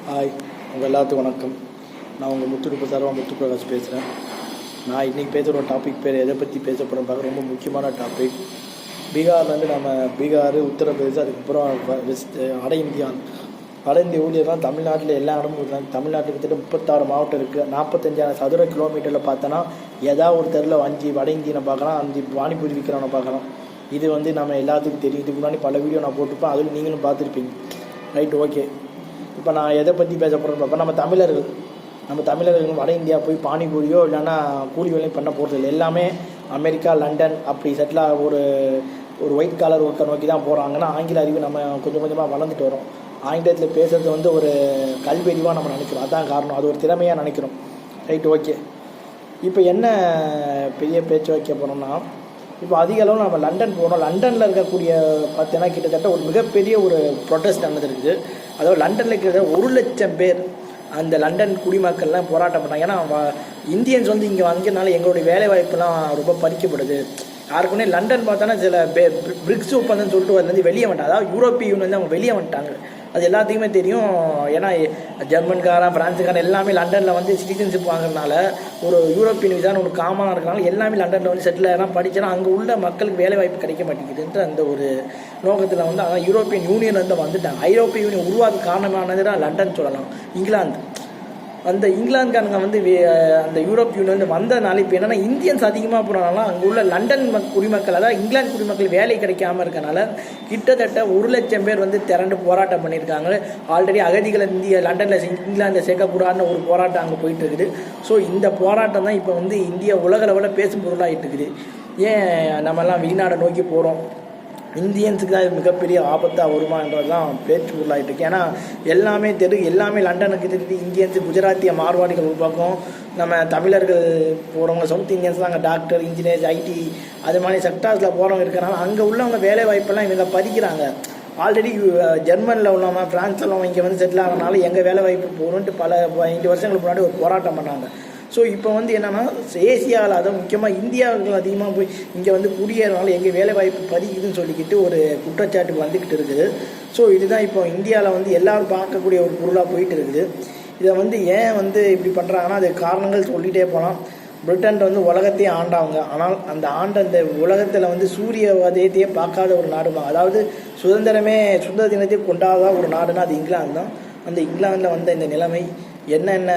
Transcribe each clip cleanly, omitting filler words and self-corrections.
Hi, உங்கள் எல்லாத்துக்கும் வணக்கம். நான் உங்கள் முத்துப்பிரகாஷ் பேசுகிறேன். நான் இன்றைக்கி பேசுகிற ஒரு டாபிக் பேர் எதை பற்றி பேச போகிறேன் பார்க்க ரொம்ப முக்கியமான டாபிக். பீகார்லேருந்து பீகார், உத்தரப்பிரதேசம், அதுக்கப்புறம் வட இந்திய ஊழியர்லாம் தமிழ்நாட்டில் எல்லா இடமும் இருக்காங்க. தமிழ்நாட்டுக்கு கிட்ட 36 மாவட்டம் இருக்குது. 45,000 சதுர கிலோமீட்டரில் பார்த்தோன்னா ஏதாவது ஒரு தெருவில் 5 வட இந்தியனை பார்க்கலாம், 5 பானிபூரி விற்கிறவனை பார்க்கலாம். இது நம்ம எல்லாத்துக்கும் தெரியும். இதுக்கு முன்னாடி பல வீடியோ நான் போட்டிருப்பேன், அதில் நீங்களும் பார்த்துருப்பீங்க. Right, okay. இப்போ நான் எதை பற்றி பேச போகிறேன்னு பார்ப்போம். நம்ம தமிழர்கள் வட இந்தியா போய் பானிபூரியோ இல்லைன்னா கூலி வேலையும் பண்ண போகிறது இல்லை. எல்லாமே அமெரிக்கா, லண்டன் அப்படி செட்டிலாக ஒரு ஒயிட் காலர் ஒர்க்கை நோக்கி தான் போகிறாங்கன்னா ஆங்கில அறிவு நம்ம கொஞ்சம் கொஞ்சமாக வளர்ந்துட்டு வரோம். ஆங்கிலத்தில் பேசுகிறது ஒரு கல்வி அறிவாக நம்ம நினைக்கிறோம். அதான் காரணம், அது ஒரு திறமையாக நினைக்கிறோம். Right, okay. இப்போ என்ன பெரிய பேச்சு வைக்க போகிறோம்னா, இப்போ அதிக அளவு நம்ம லண்டன் போனோம். லண்டனில் இருக்கக்கூடிய பார்த்தீங்கன்னா கிட்டத்தட்ட ஒரு மிகப்பெரிய ஒரு ப்ரொட்டஸ்ட் நடந்துருக்குது. அதாவது லண்டனில் கிட்டத்தட்ட 1,00,000 பேர் அந்த லண்டன் குடிமக்கள்லாம் போராட்டம் பண்ணாங்க. ஏன்னா இந்தியன்ஸ் இங்கே வந்தனால எங்களுடைய வேலை வாய்ப்புலாம் ரொம்ப பறிக்கப்படுது. யாருக்குன்னே லண்டன் பார்த்தோன்னா சில பிரிக்ஸ் ஒப்பந்தம்னு சொல்லிட்டு அதுலேருந்து வெளியே வந்துட்டாங்க. அதாவது யூரோப்பிய யூனியன் அவங்க வெளியே வந்துட்டாங்க. அது எல்லாத்துக்குமே தெரியும். ஏன்னா ஜெர்மன்காரன், பிரான்ஸுக்காரன் எல்லாமே லண்டனில் சிட்டிசன்ஷிப் வாங்குறதுனால ஒரு யூரோப்பியன் விசான்னு ஒரு காமனாக இருக்கிறனால எல்லாமே லண்டனில் செட்டில் ஆகலாம், படிச்சனா அங்கே உள்ள மக்களுக்கு வேலை வாய்ப்பு கிடைக்க மாட்டேங்குதுன்ற அந்த ஒரு நோக்கத்தில் அதான் யூரோப்பியன் யூனியன் வந்துட்டாங்க. ஐரோப்பிய யூனியன் உருவாக்க காரணமானது தான் லண்டன் சொல்லலாம். இங்கிலாந்து அந்த இங்கிலாந்துக்காரங்க அந்த யூரோப் யூனியன் வந்ததுனால இப்போ என்னென்னா இந்தியன்ஸ் அதிகமாக போகிறனால அங்கே உள்ள லண்டன் குடிமக்கள், அதாவது இங்கிலாந்து குடிமக்கள் வேலை கிடைக்காமல் இருக்கனால கிட்டத்தட்ட 1,00,000 பேர் திரண்டு போராட்டம் பண்ணியிருக்காங்க. ஆல்ரெடி அகதிகளை லண்டனில் இங்கிலாந்தில் சேர்க்கக்கூடாதுன்னு ஒரு போராட்டம் அங்கே போயிட்டு இருக்குது. ஸோ இந்த போராட்டம் தான் இப்போ இந்தியா உலக அளவில் பேசும் பொருளாகிட்டு இருக்குது. ஏன் நம்மெல்லாம் வெளிநாடை நோக்கி போகிறோம், இந்தியன்ஸுக்கு தான் மிகப்பெரிய ஆபத்தாக வருமானது தான் பேச்சு பொருளாகிட்டு இருக்கு. ஏன்னா எல்லாமே லண்டனுக்கு தெரிஞ்சு இந்தியன்ஸு, குஜராத்திய மார்வாடிகள் ஒரு பக்கம், நம்ம தமிழர்கள் போகிறவங்க சவுத் இந்தியன்ஸ் தான் அங்கே டாக்டர், இன்ஜினியர்ஸ், ஐடி அது மாதிரி செக்டார்ஸில் போகிறவங்க இருக்கிறனால அங்கே உள்ளவங்க வேலை வாய்ப்பெல்லாம் இவங்க பறிக்கிறாங்க. ஆல்ரெடி ஜெர்மனில் உள்ளவங்க, ஃப்ரான்ஸில் உள்ளவங்க இங்கே செட்டில் ஆகிறனால எங்கள் வேலை வாய்ப்பு போகணுன்ட்டு பல 5 வருஷங்களுக்கு முன்னாடி ஒரு போராட்டம் பண்ணாங்க. ஸோ இப்போ என்னென்னா ஏசியாவில், அதுவும் முக்கியமாக இந்தியாவுக்கு அதிகமாக போய் இங்கே குடியேறனால எங்கள் வேலைவாய்ப்பு பறிக்குதுன்னு சொல்லிக்கிட்டு ஒரு குற்றச்சாட்டு வந்துக்கிட்டு இருக்குது. ஸோ இதுதான் இப்போ இந்தியாவில் எல்லோரும் பார்க்கக்கூடிய ஒரு பொருளாக போயிட்டு இருக்குது. இதை ஏன் இப்படி பண்ணுறாங்கன்னா அது காரணங்கள் சொல்லிகிட்டே போகலாம். பிரிட்டன் உலகத்தையே ஆண்டாங்க. ஆனால் அந்த உலகத்தில் சூரிய உதயத்தையே பார்க்காத ஒரு நாடுமா, அதாவது சுதந்திர தினத்தை கொண்டாத ஒரு நாடுனா அது இங்கிலாந்து தான். அந்த இங்கிலாந்தில் இந்த நிலைமை என்னென்ன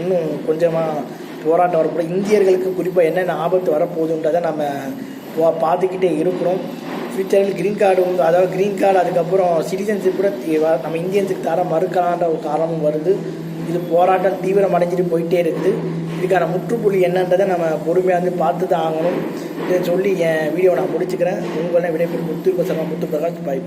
இன்னும் கொஞ்சமாக போராட்டம் வரப்போ இந்தியர்களுக்கு குறிப்பாக என்னென்ன ஆபத்து வரப்போகுதுன்றதை நம்ம பார்த்துக்கிட்டே இருக்கிறோம். ஃபியூச்சரில் க்ரீன் கார்டு அதாவது க்ரீன் கார்டு அதுக்கப்புறம் சிட்டிசன்ஷிப் கூட நம்ம இந்தியன்ஸுக்கு தர மறுக்கலான்ற ஒரு காரணமும் வருது. இது போராட்டம் தீவிரம் அடைஞ்சிட்டு போயிட்டே இருக்குது. இதுக்கான முற்றுப்புள்ளி என்னன்றதை நம்ம பொறுமையாக பார்த்து தான் ஆகணும். இதை சொல்லி என் வீடியோ நான் முடிச்சுக்கிறேன். உங்களை விடைபெறும் முத்துப்பிரகாஷ். பாய்.